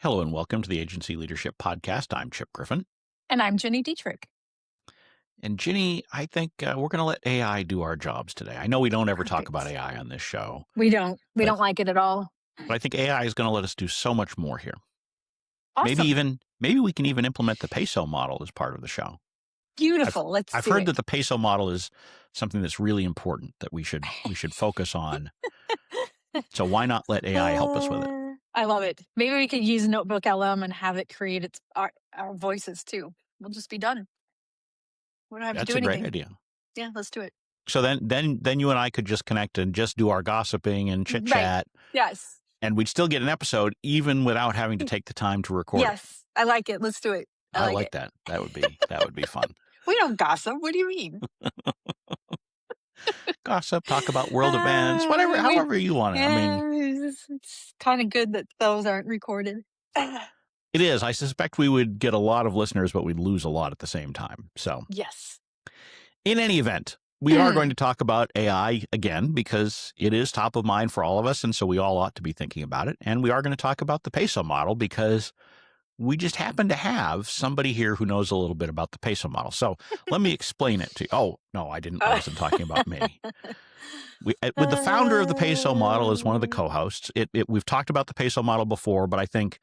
Hello and welcome to the Agency Leadership Podcast. I'm Chip Griffin. And I'm Jenny Dietrich. And Ginny, I think we're going to let AI do our jobs today. I know we don't ever talk about Perfect. AI on this show, We don't. We but don't like it at all. I think AI is going to let us do so much more here. Awesome. Maybe we can even implement the PESO model as part of the show. Beautiful. Let's I've do heard it. that the PESO model is something that's really important that we should focus on. So why not let AI help us with it? I love it. Maybe we could use Notebook LM and have it create our voices too. We'll just be done. We don't have to That's do a great anything. idea. Yeah, let's do it. So then you and I could just connect and just do our gossiping and chit Right. chat. Yes. And we'd still get an episode even without having to take the time to record it. Yes. I like it. Let's do it. I I like like it. that. That would be fun. We don't gossip. What do you mean? Gossip, talk about world events, whatever, We however you want it. I mean, it's kind of good that those aren't recorded. it is. I suspect we would get a lot of listeners, but we'd lose a lot at the same time. So, Yes. in any event, we are going to talk about AI again because it is top of mind for all of us. And so we all ought to be thinking about it. And we are going to talk about the PESO model because we just happen to have somebody here who knows a little bit about the PESO model. So let me explain it to you. Oh, no, I didn't. I wasn't talking about me. With the founder of the PESO model as one of the co-hosts, we've talked about the PESO model before, but I think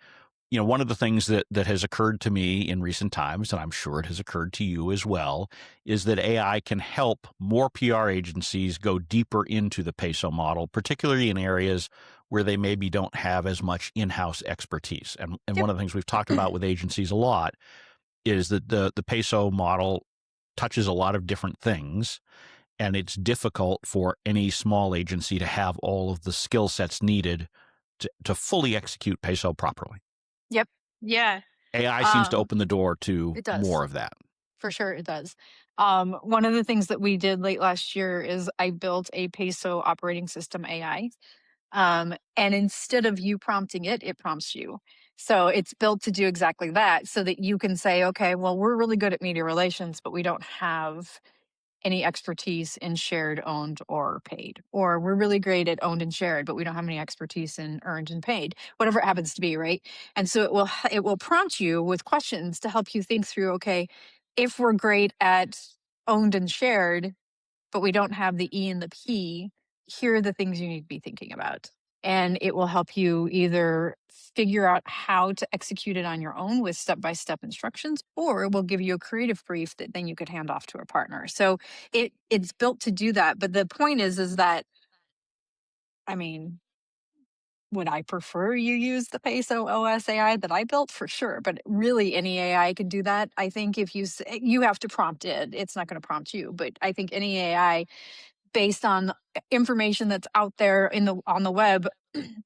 one of the things that has occurred to me in recent times, and I'm sure it has occurred to you as well, is that AI can help more PR agencies go deeper into the PESO model, particularly in areas where they maybe don't have as much in-house expertise. And Yep. one of the things we've talked about with agencies a lot is that the PESO model touches a lot of different things, and it's difficult for any small agency to have all of the skill sets needed to fully execute PESO properly. Yep. Yeah. AI seems to open the door to It does. more of that. For sure, it does. One of the things that we did late last year is I built a PESO operating system AI. And instead of you prompting it, it prompts you. So it's built to do exactly that so that you can say, okay, well, we're really good at media relations, but we don't have any expertise in shared, owned, or paid. Or we're really great at owned and shared, but we don't have any expertise in earned and paid, whatever it happens to be, right? And so it will prompt you with questions to help you think through, okay, if we're great at owned and shared, but we don't have the E and the P, here are the things you need to be thinking about. And it will help you either figure out how to execute it on your own with step-by-step instructions, or it will give you a creative brief that then you could hand off to a partner. So it's built to do that. But the point is that, I mean, would I prefer you use the PESO OS AI that I built? For sure. But really, any AI can do that. I think if you have to prompt it, it's not going to prompt you. But I think any AI based on information that's out there on the web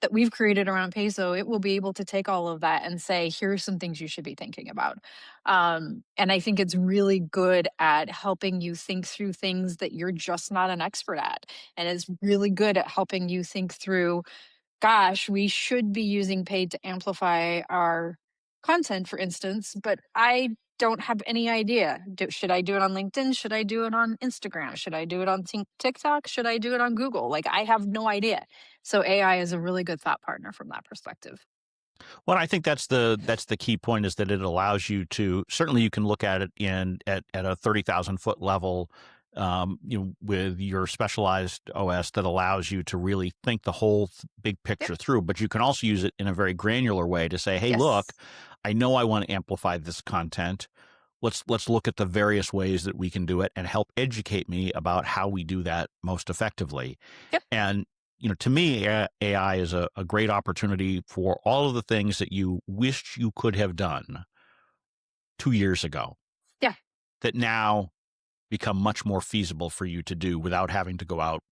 that we've created around PESO, it will be able to take all of that and say, here's some things you should be thinking about. And I think it's really good at helping you think through things that you're just not an expert at. And it's really good at helping you think through, gosh, we should be using paid to amplify our content, for instance, but I don't have any idea. Should I do it on LinkedIn? Should I do it on Instagram? Should I do it on TikTok? Should I do it on Google? Like, I have no idea. So AI is a really good thought partner from that perspective. Well, I think that's the key point is that it allows you to certainly you can look at it at a 30,000-foot level, with your specialized OS that allows you to really think the whole big picture Yep. through. But you can also use it in a very granular way to say, hey, look, Yes. I know I want to amplify this content. Let's look at the various ways that we can do it and help educate me about how we do that most effectively. Yep. And to me, AI is a great opportunity for all of the things that you wished you could have done 2 years ago. Yeah. That now become much more feasible for you to do without having to go out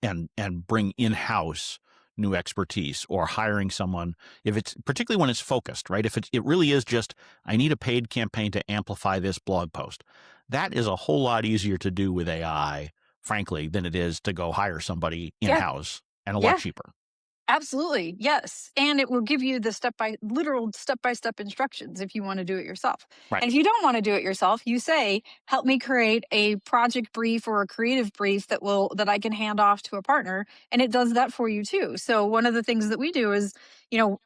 and bring in-house new expertise or hiring someone, if it's particularly when it's focused, right? If it really is just, I need a paid campaign to amplify this blog post. That is a whole lot easier to do with AI, frankly, than it is to go hire somebody Yeah. in-house and a lot Yeah. cheaper. Absolutely. Yes. And it will give you the literal step by step instructions if you want to do it yourself. Right. And if you don't want to do it yourself, you say, help me create a project brief or a creative brief that I can hand off to a partner. And it does that for you too. So one of the things that we do is,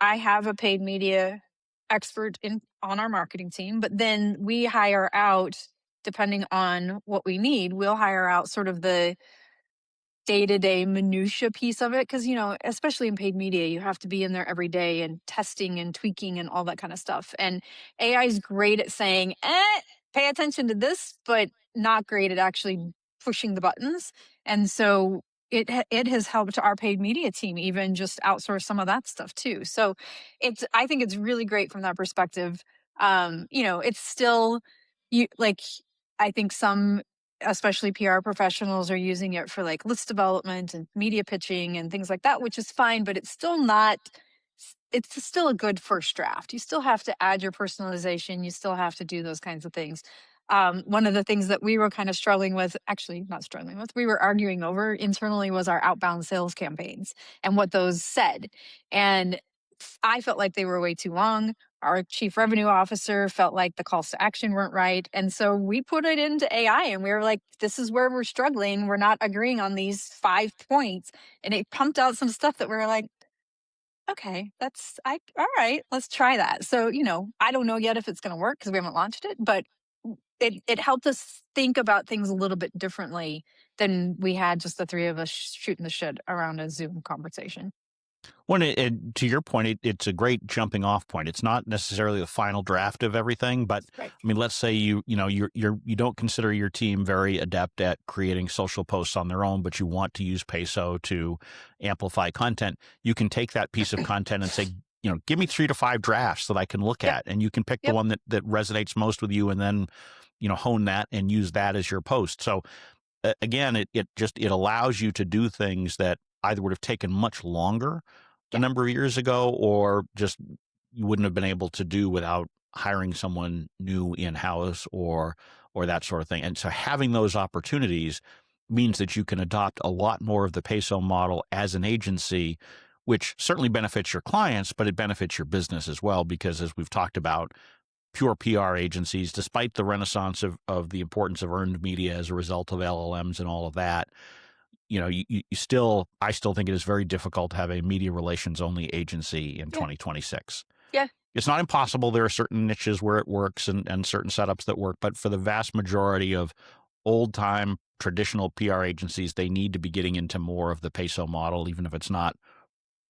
I have a paid media expert on our marketing team, but then we hire out, depending on what we need, we'll hire out sort of the day-to-day minutia piece of it, because especially in paid media, you have to be in there every day and testing and tweaking and all that kind of stuff. And AI is great at saying, pay attention to this, but not great at actually pushing the buttons. And so it has helped our paid media team even just outsource some of that stuff too. So I think it's really great from that perspective. It's still, you like, I think some, especially PR professionals, are using it for like list development and media pitching and things like that, which is fine, but it's still not, it's still a good first draft. You still have to add your personalization, you still have to do those kinds of things. One of the things that we were kind of struggling with, actually not struggling with, we were arguing over internally, was our outbound sales campaigns and what those said. And I felt like they were way too long. Our chief revenue officer felt like the calls to action weren't right. And so we put it into AI and we were like, this is where we're struggling. We're not agreeing on these 5 points. And it pumped out some stuff that we were like, okay, all right, let's try that. So, I don't know yet if it's going to work because we haven't launched it, but it helped us think about things a little bit differently than we had just the three of us shooting the shit around a Zoom conversation. When to your point, it's a great jumping off point. It's not necessarily the final draft of everything, but Right. I mean, let's say you don't consider your team very adept at creating social posts on their own, but you want to use PESO to amplify content. You can take that piece of content and say, give me 3 to 5 drafts that I can look Yep. at, and you can pick the Yep. one that resonates most with you, and then hone that and use that as your post. So again, it allows you to do things that either would have taken much longer a Yeah. number of years ago, or just you wouldn't have been able to do without hiring someone new in-house or that sort of thing. And so having those opportunities means that you can adopt a lot more of the PESO model as an agency, which certainly benefits your clients, but it benefits your business as well, because as we've talked about, pure PR agencies, despite the renaissance of the importance of earned media as a result of LLMs and all of that, I still think it is very difficult to have a media relations only agency in Yeah. 2026. Yeah. It's not impossible. There are certain niches where it works and certain setups that work, but for the vast majority of old time traditional PR agencies, they need to be getting into more of the PESO model, even if it's not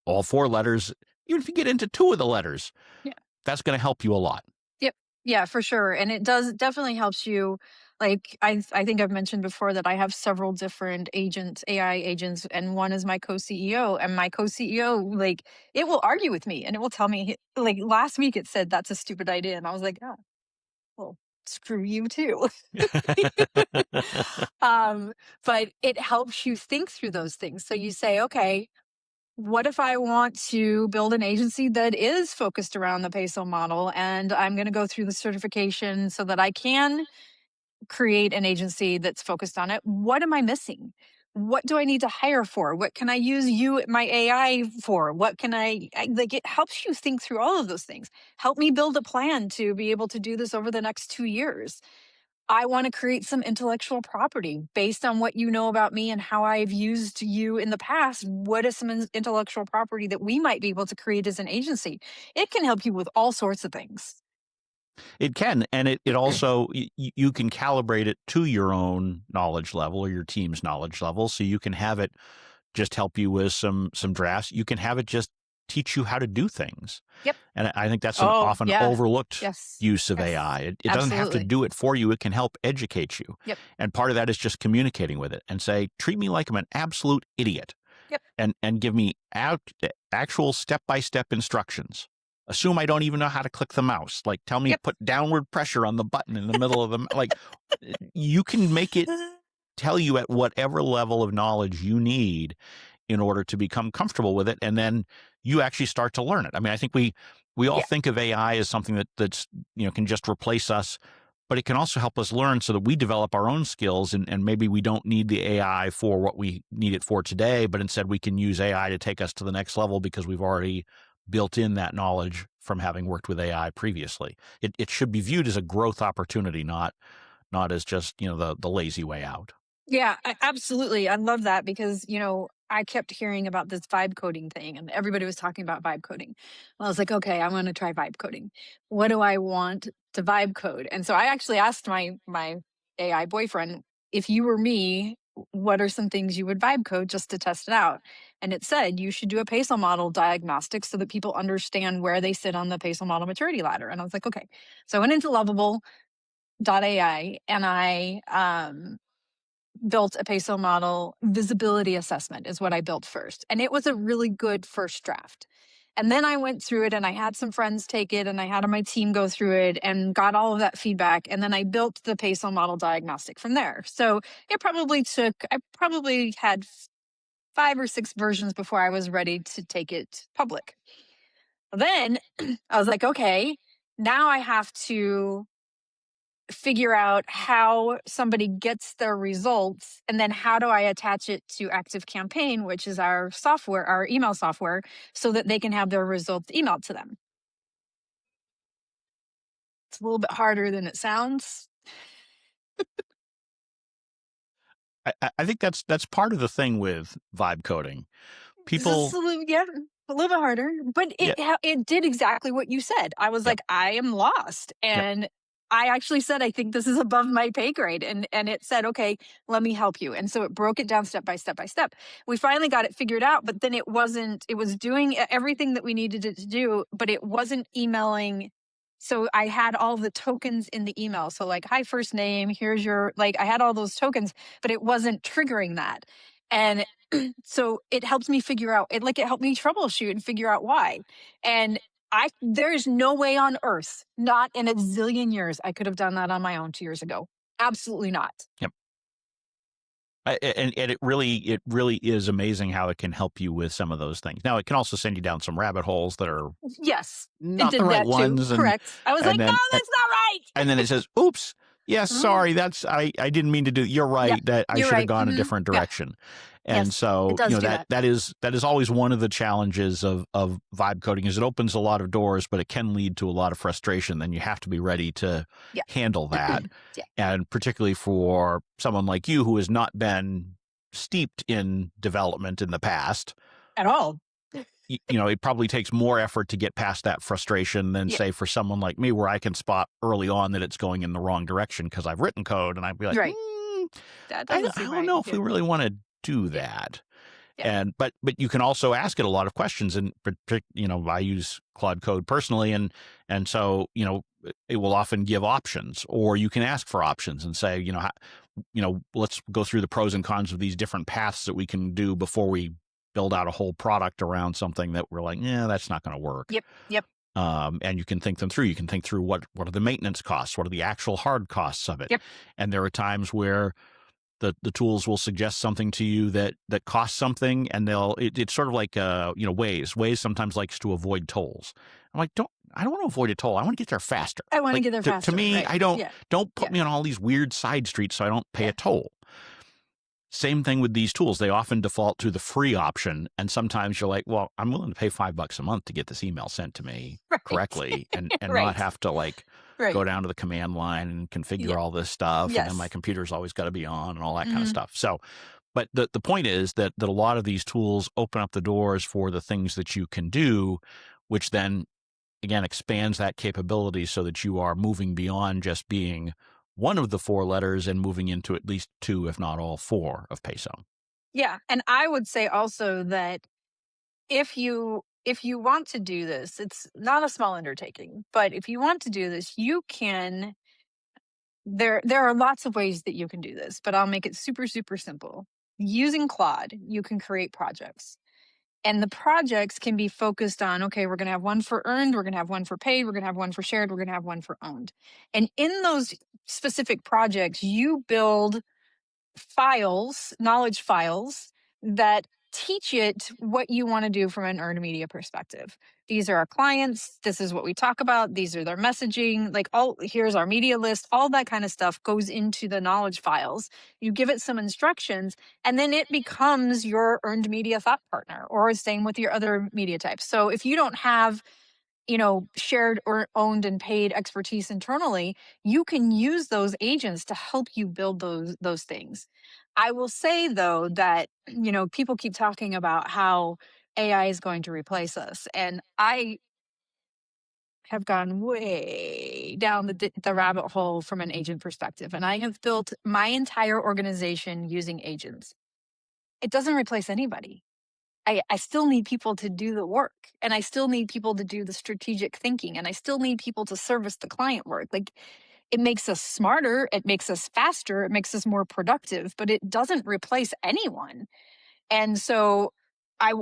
all 4 letters. Even if you get into 2 of the letters, Yeah. that's going to help you a lot. Yep. Yeah, for sure. And it definitely helps you. Like I think I've mentioned before that I have several different AI agents, and one is my co-CEO. And my co-CEO, like, it will argue with me and it will tell me, like, last week it said that's a stupid idea. And I was like, oh, well, screw you too. um, but it helps you think through those things. So you say, okay, what if I want to build an agency that is focused around the PESO model, and I'm going to go through the certification so that I can create an agency that's focused on it? What am I missing? What do I need to hire for? What can I use my AI for? What can like, it helps you think through all of those things. Help me build a plan to be able to do this over the next 2 years. I want to create some intellectual property based on what you know about me and how I've used you in the past. What is some intellectual property that we might be able to create as an agency? It can help you with all sorts of things. It can, and it also you can calibrate it to your own knowledge level or your team's knowledge level, so you can have it just help you with some drafts. You can have it just teach you how to do things, Yep. and I think that's an Oh, often yeah. overlooked Yes. use of Yes. AI. It doesn't have to Absolutely. do it for you; it can help educate you, Yep. and part of that is just communicating with it and say, "Treat me like I'm an absolute idiot." Yep. And give me actual step-by-step instructions. Assume I don't even know how to click the mouse. Like, tell me, Yep. put downward pressure on the button in the middle of the, like, you can make it tell you at whatever level of knowledge you need in order to become comfortable with it. And then you actually start to learn it. I mean, I think we all Yeah. think of AI as something that's, can just replace us. but it can also help us learn so that we develop our own skills, and maybe we don't need the AI for what we need it for today, but instead we can use AI to take us to the next level because we've already built in that knowledge from having worked with AI previously. It should be viewed as a growth opportunity, not as just, the lazy way out. Yeah, absolutely. I love that because, I kept hearing about this vibe coding thing and everybody was talking about vibe coding. Well, I was like, okay, I'm going to try vibe coding. What do I want to vibe code? And so I actually asked my AI boyfriend, if you were me, what are some things you would vibe code just to test it out? And it said you should do a PESO model diagnostic so that people understand where they sit on the PESO model maturity ladder. And I was like, okay. So I went into Lovable.ai and I built a PESO model visibility assessment is what I built first. And it was a really good first draft. And then I went through it and I had some friends take it and I had my team go through it and got all of that feedback. And then I built the PESO model diagnostic from there. So I probably had 5 or 6 versions before I was ready to take it public. Then I was like, okay, now I have to figure out how somebody gets their results and then how do I attach it to ActiveCampaign, which is our software, our email software, so that they can have their results emailed to them. It's a little bit harder than it sounds. I think that's part of the thing with vibe coding. Just People, yeah, a little bit harder, but yeah, it did exactly what you said. I was yep, like, I am lost, yep. and I actually said, I think this is above my pay grade, and it said, okay, let me help you, and so it broke it down step by step by step. We finally got it figured out, but then it wasn't. It was doing everything that we needed it to do, but it wasn't emailing. So I had all the tokens in the email. So like, hi, first name, here's your I had all those tokens, but it wasn't triggering that. And so it helps me figure out it helped me troubleshoot and figure out why. And there's no way on earth, not in a zillion years, I could have done that on my own 2 years ago. Absolutely not. Yep. And it really is amazing how it can help you with some of those things. Now, it can also send you down some rabbit holes that are Yes, it not the did right that too. ones, and Correct. I was like, and no, then that's not right. and then it says, "Oops, yes, Mhm. sorry, I didn't mean to do. You're Yeah, right that I you're should have right. gone a Hmm. different Yeah. direction." And Yes, it so, does do that that. that is always one of the challenges of vibe coding is it opens a lot of doors, but it can lead to a lot of frustration. Then you have to be ready to Yeah. handle that, Yeah. and particularly for someone like you who has not been steeped in development in the past, At all. it probably takes more effort to get past that frustration than, Yeah. say, for someone like me, where I can spot early on that it's going in the wrong direction because I've written code, and I'd be like, Right. That I, doesn't I seem don't right. know if Yeah. we really want to do Yeah. that. Yeah. But you can also ask it a lot of questions, and I use Claude Code personally, and so it will often give options, or you can ask for options and say, let's go through the pros and cons of these different paths that we can do before we build out a whole product around something that we're like, yeah, that's not going to work. Yep. Yep. And you can think them through. You can think through what are the maintenance costs, what are the actual hard costs of it, Yep. and there are times where the tools will suggest something to you that costs something, and it's sort of like Waze sometimes likes to avoid tolls. I'm like, I don't want to avoid a toll. I want to get there faster. I want to Like, get there to faster. me, Right. I Yeah. don't put Yeah. me on all these weird side streets so I don't pay a Yeah. toll. Same thing with these tools. They often default to the free option, and sometimes you're like, well, I'm willing to pay $5 a month to get this email sent to me Right. correctly, and not Right. have to go Right. down to the command line and configure Yep. all this stuff, and then my Yes. computer's always got to be on and all that kind of Mhm. stuff. So, but the point is that a lot of these tools open up the doors for the things that you can do, which then again expands that capability so that you are moving beyond just being one of the 4 letters and moving into at least 2, if not all 4 of PESO. Yeah, and I would say also that if you want to do this, it's not a small undertaking, but if you want to do this, you can there are lots of ways that you can do this, but I'll make it super super simple. Using Claude, you can create projects. And the projects can be focused on, okay, we're going to have one for earned, we're going to have one for paid, we're going to have one for shared, we're going to have one for owned. And in those specific projects, you build files, knowledge files that teach it what you want to do from an earned media perspective. These are our clients. This is what we talk about. These are their messaging. Like, all here's our media list. All that kind of stuff goes into the knowledge files. You give it some instructions, and then it becomes your earned media thought partner, or same with your other media types. So if you don't have, shared or owned and paid expertise internally, you can use those agents to help you build those things. I will say though that, people keep talking about how AI is going to replace us, and I have gone way down the rabbit hole from an agent perspective, and I have built my entire organization using agents. It doesn't replace anybody. I still need people to do the work, and I still need people to do the strategic thinking, and I still need people to service the client work. Like, it makes us smarter, it makes us faster, it makes us more productive, but it doesn't replace anyone. And so I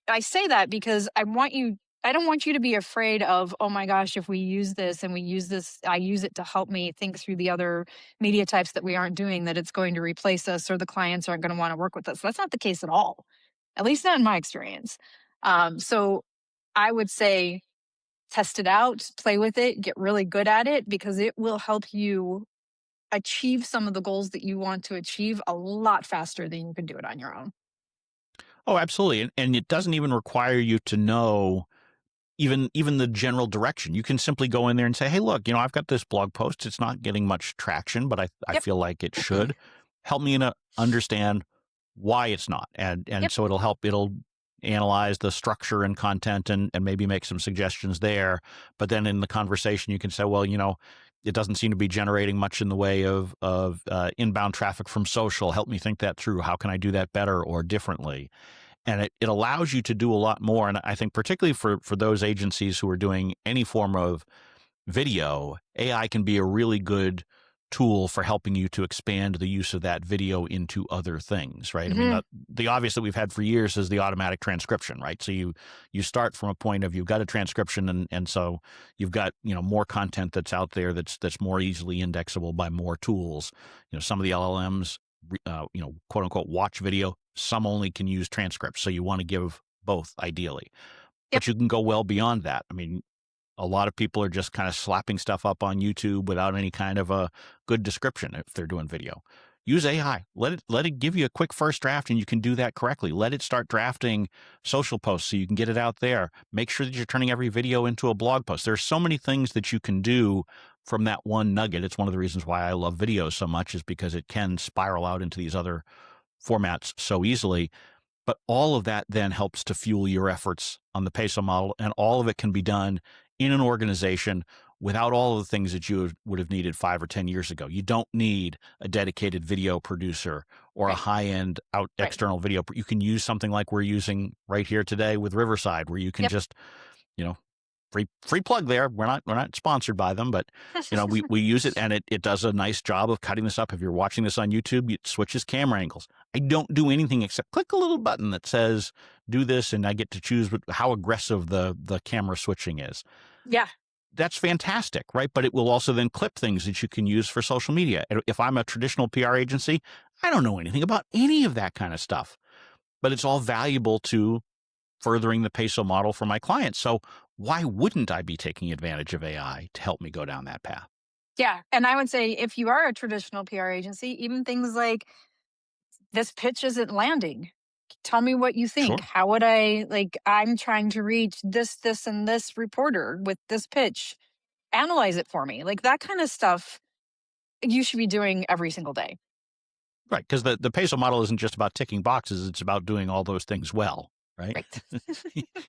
I say that because I don't want you to be afraid of, oh my gosh, if we use this and we use this, I use it to help me think through the other media types that we aren't doing, that it's going to replace us or the clients aren't going to want to work with us. That's not the case at all, at least not in my experience. So I would say test it out, play with it, get really good at it, because it will help you achieve some of the goals that you want to achieve a lot faster than you can do it on your own. Oh, absolutely. And it doesn't even require you to know even the general direction. You can simply go in there and say, hey, look, I've got this blog post. It's not getting much traction, but I Yep. feel like it should. Help me understand why it's not. And Yep. so it'll analyze the structure and content and maybe make some suggestions there. But then in the conversation, you can say, well, it doesn't seem to be generating much in the way of inbound traffic from social. Help me think that through. How can I do that better or differently? And it allows you to do a lot more. And I think particularly for those agencies who are doing any form of video, AI can be a really good tool for helping you to expand the use of that video into other things, right? I mean, Hmm. the obvious that we've had for years is the automatic transcription, right? So you start from a point of you've got a transcription, and so you've got more content that's out there that's more easily indexable by more tools. Some of the LLMs, quote unquote, watch video. Some only can use transcripts, so you want to give both ideally, Yep. but you can go well beyond that. I mean, a lot of people are just kind of slapping stuff up on YouTube without any kind of a good description if they're doing video. Use AI. Let it give you a quick first draft, and you can do that correctly. Let it start drafting social posts so you can get it out there. Make sure that you're turning every video into a blog post. There's so many things that you can do from that one nugget. It's one of the reasons why I love videos so much, is because it can spiral out into these other formats so easily. But all of that then helps to fuel your efforts on the PESO model, and all of it can be done in an organization without all of the things that you would have needed 5 or 10 years ago. You don't need a dedicated video producer or a Right. high-end Right. external video. You can use something like we're using right here today with Riverside, where you can Yep. just, you know, free plug there. We're not sponsored by them, but we use it, and it does a nice job of cutting this up. If you're watching this on YouTube, it switches camera angles. I don't do anything except click a little button that says do this, and I get to choose how aggressive the camera switching is. Yeah. That's fantastic, right? But it will also then clip things that you can use for social media. If I'm a traditional PR agency, I don't know anything about any of that kind of stuff, but it's all valuable to furthering the PESO model for my clients. So why wouldn't I be taking advantage of AI to help me go down that path? Yeah. And I would say if you are a traditional PR agency, even things like this pitch isn't landing. Tell me what you think. Sure. How would I, like, I'm trying to reach this, and this reporter with this pitch. Analyze it for me. Like, that kind of stuff you should be doing every single day. Right. Because the PESO model isn't just about ticking boxes, it's about doing all those things well, right? Right.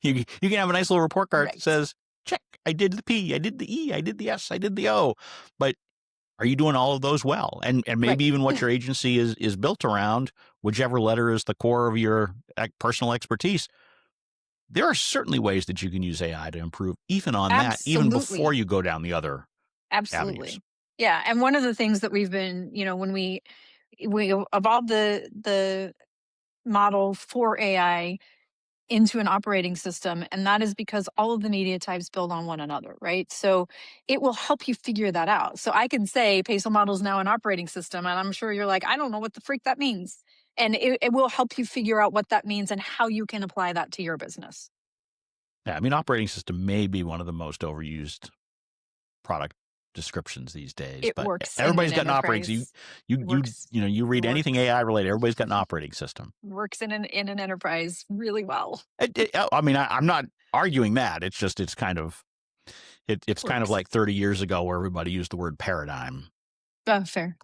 You can have a nice little report card that Right. says, check, I did the P, I did the E, I did the S, I did the O. But are you doing all of those well? And Right. maybe even what your agency is built around, whichever letter is the core of your personal expertise, there are certainly ways that you can use AI to improve even on that, even before Absolutely. you go down the other avenues. Absolutely. Yeah. And one of the things that we've been, when we evolved the model for AI into an operating system, and that is because all of the media types build on one another, right? So it will help you figure that out. So I can say PESO model is now an operating system, and I'm sure you're like, I don't know what the freak that means. And it will help you figure out what that means and how you can apply that to your business. Yeah, I mean, operating system may be one of the most overused product descriptions these days, It but works in everybody's an got an operating. enterprise. It You works. you know, you It read anything works. AI related, everybody's got an operating system. Works in an enterprise really well. I mean, I'm not arguing that. It's just it's kind of it's kind of Works. like 30 years ago where everybody used the word paradigm. Fair.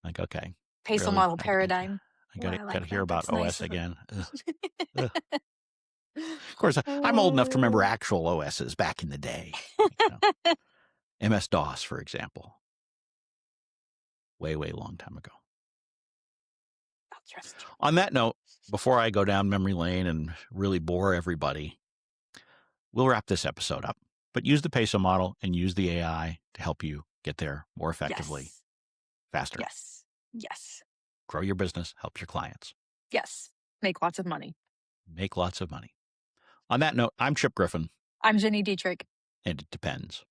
Like, okay, PESO really, model paradigm. I Ooh, got I to like hear that. about That's OS nice. again. Ugh, ugh. Of course, I'm old enough to remember Oh. actual OSs back in the day. MS DOS, for example, way long time ago. I'll trust you. On that note, before I go down memory lane and really bore everybody, we'll wrap this episode up. But use the PESO model and use the AI to help you get there more effectively, Yes. faster. Yes. Yes. Grow your business, help your clients, Yes. Make lots of money. make lots of money. On that note, I'm Chip Griffin, I'm Jenny Dietrich. and it depends.